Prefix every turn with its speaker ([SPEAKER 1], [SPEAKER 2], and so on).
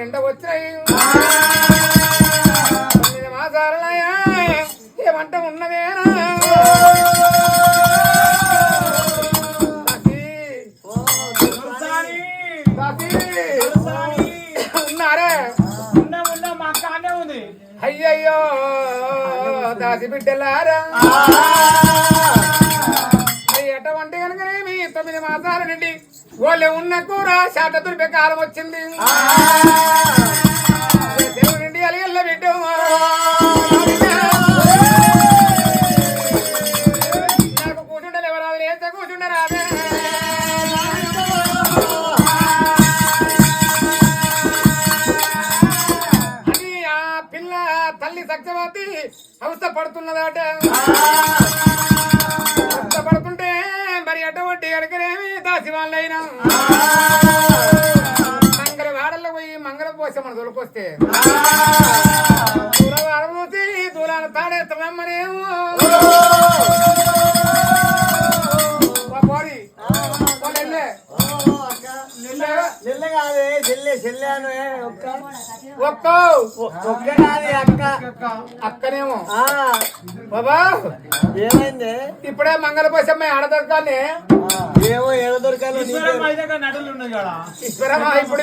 [SPEAKER 1] ఎండ వచ్చాయి 9 మాసాలయ్యా ఏమంట ఉన్నదేనా ఉన్నారే
[SPEAKER 2] మా కానే ఉంది
[SPEAKER 1] అయ్యయ్యో దాసి బిడ్డలారా ఎటువంటి కనుకనేమి 9 మాసాల నుండి వాళ్ళు ఉన్న కూర శాత దుర్పే కాలం వచ్చింది తెలుగు నుండి అలిగల్ల బిడ్డ నాకు కూర్చుంటే ఎవరాదు లేస్తే కూర్చుండరాదే అని ఆ పిల్ల తల్లి సత్యవతి అవస్థ పడుతున్నదాట అవస్థ పడుతుంటే మరి అటువంటి అడగరేమి దాసి వాళ్ళైనా మంగళవాడల్లో పోయి మంగళ పోసే మన దొరికొస్తే దూరవాడ పోసి దూరాన్ని తాడేస్తామమ్మనేమో అక్కనేమో బాబా
[SPEAKER 3] ఏమైంది
[SPEAKER 1] ఇప్పుడే మంగళ పోసమ్మ ఆడ దొరకాలి
[SPEAKER 3] ఏమో ఏడ దొరకాలి
[SPEAKER 2] నడులు ఉన్నాయి కదా
[SPEAKER 1] ఇప్పుడు